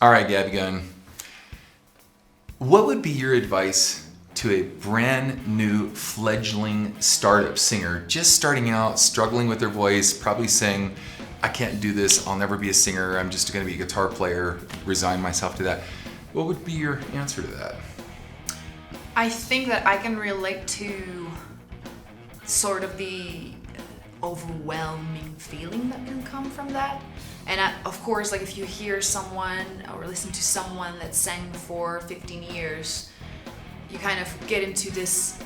All right, Gabbi Gun. What would be your advice to a brand new fledgling startup singer just starting out, struggling with their voice, probably saying, I can't do this, I'll never be a singer, I'm just going to be a guitar player, resign myself to that. What would be your answer to that? I think that I can relate to sort of the overwhelming feeling that can come from that. And of course, like if you hear someone or listen to someone that sang for 15 years, you kind of get into this,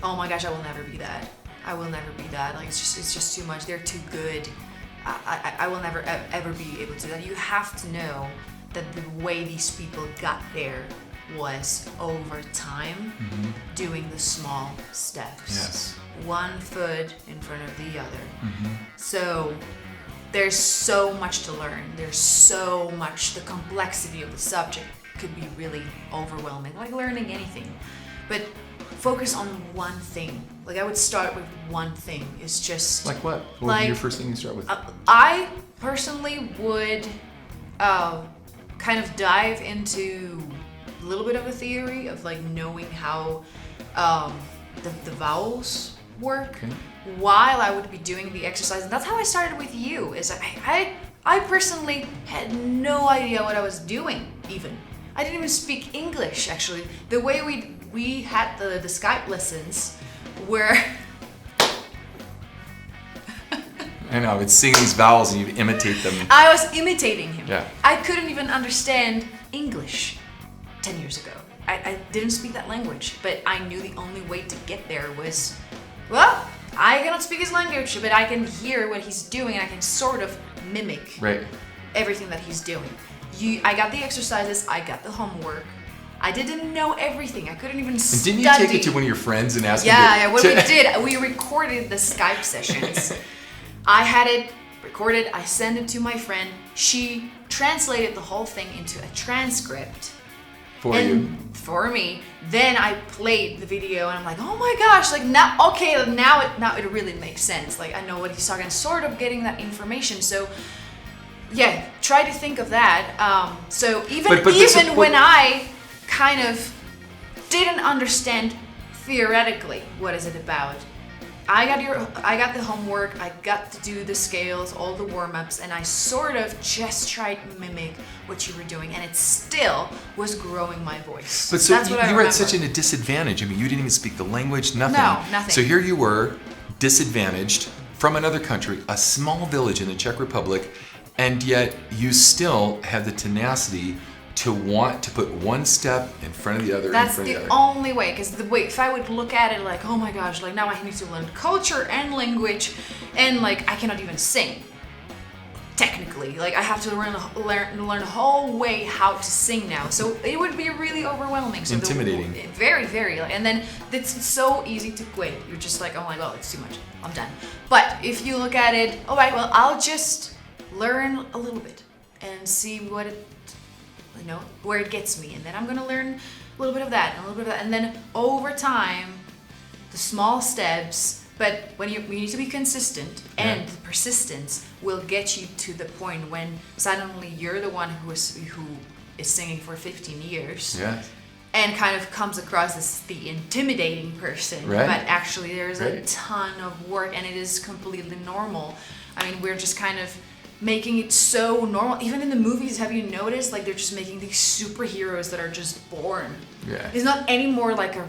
oh my gosh, I will never be that. I will never be that. Like it's just too much. They're too good. I will never ever be able to do that. You have to know that the way these people got there was over time, doing the small steps. Yes. One foot in front of the other. So there's so much to learn. There's so much, the complexity of the subject could be really overwhelming, like learning anything. But focus on one thing. Like I would start with one thing. It's just... Like what? What would be your first thing you start with? I personally would kind of dive into a little bit of a theory of like knowing how the vowels work while I would be doing the exercise. And that's how I started with you, is I personally had no idea what I was doing even. I didn't even speak English, actually. The way we had the Skype lessons where... I know, it's seeing these vowels and you imitate them. I was imitating him. Yeah. I couldn't even understand English 10 years ago. I didn't speak that language, but I knew the only way to get there was, well, I cannot speak his language, but I can hear what he's doing and I can sort of mimic everything that he's doing. I got the exercises, I got the homework. I didn't know everything. I couldn't even study. And didn't you take it to one of your friends and ask them Yeah, what we did, we recorded the Skype sessions. I had it recorded, I sent it to my friend. She translated the whole thing into a transcript. For me. Then I played the video and I'm like, oh my gosh, like now it really makes sense. Like I know what he's talking, sort of getting that information. So yeah, try to think of that. So even when I kind of didn't understand theoretically what is it about, I got the homework, I got to do the scales, all the warm-ups, and I sort of just tried to mimic what you were doing, and it still was growing my voice. But so you were at such a disadvantage. I mean, you didn't even speak the language, nothing. No, nothing. So here you were, disadvantaged, from another country, a small village in the Czech Republic, and yet you still had the tenacity to want to put one step in front of the other. That's the only way, because if I would look at it like, oh my gosh, like now I need to learn culture and language, and like I cannot even sing. Technically, like I have to learn the whole way how to sing now. So it would be really overwhelming. So intimidating. Very, very. And then it's so easy to quit. You're just like, oh my god, it's too much. I'm done. But if you look at it, all right, well, I'll just learn a little bit and see what it, where it gets me, and then I'm gonna learn a little bit of that and a little bit of that, and then over time, the small steps. But when you need to be consistent, and persistence will get you to the point when suddenly you're the one who is singing for 15 years, and kind of comes across as the intimidating person. But actually, there's a ton of work, and it is completely normal. I mean, we're just kind of making it so normal. Even in the movies, have you noticed? Like they're just making these superheroes that are just born. Yeah. It's not anymore like a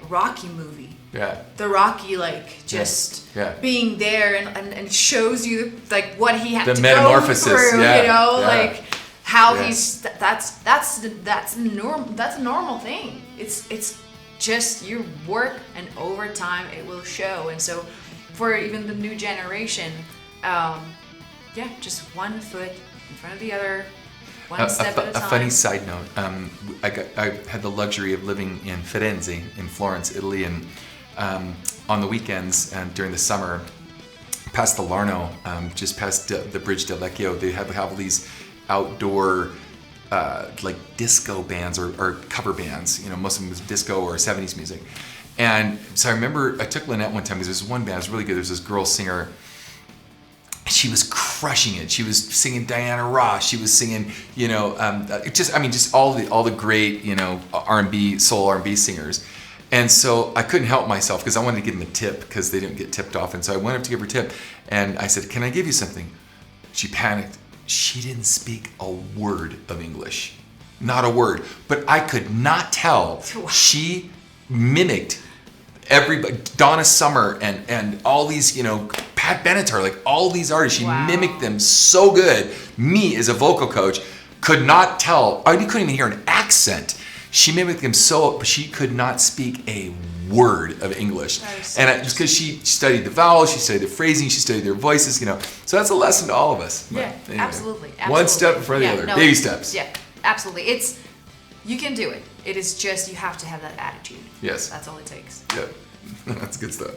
Rocky movie. Yeah. The Rocky being there and shows you like what he had to go through. Like how he's that's a normal thing. It's just your work, and over time it will show. And so for even the new generation, just one foot in front of the other, one step at a time. A funny side note, I had the luxury of living in Firenze, in Florence, Italy, and on the weekends and during the summer, past the Larno, just past the Bridge del Vecchio, they have all these outdoor like disco bands or cover bands. Most of them was disco or 70s music. And so I remember I took Lynette one time because there was one band that was really good. There was this girl singer. She was crushing it. She was singing Diana Ross. She was singing, just all the great, R&B, soul R&B singers. And so I couldn't help myself because I wanted to give them a tip because they didn't get tipped off. And so I went up to give her a tip and I said, "Can I give you something?" She panicked. She didn't speak a word of English. Not a word. But I could not tell. She mimicked everybody, Donna Summer and all these, Pat Benatar, like all these artists. She mimicked them so good. Me as a vocal coach could not tell. I couldn't even hear an accent. She mimicked them but she could not speak a word of English. And just because she studied the vowels, she studied the phrasing, she studied their voices, So that's a lesson to all of us. Yeah, anyway, absolutely. One step in front of the other. No, baby steps. Yeah, absolutely. You can do it. It is just, you have to have that attitude. Yes. That's all it takes. Yep. That's good stuff.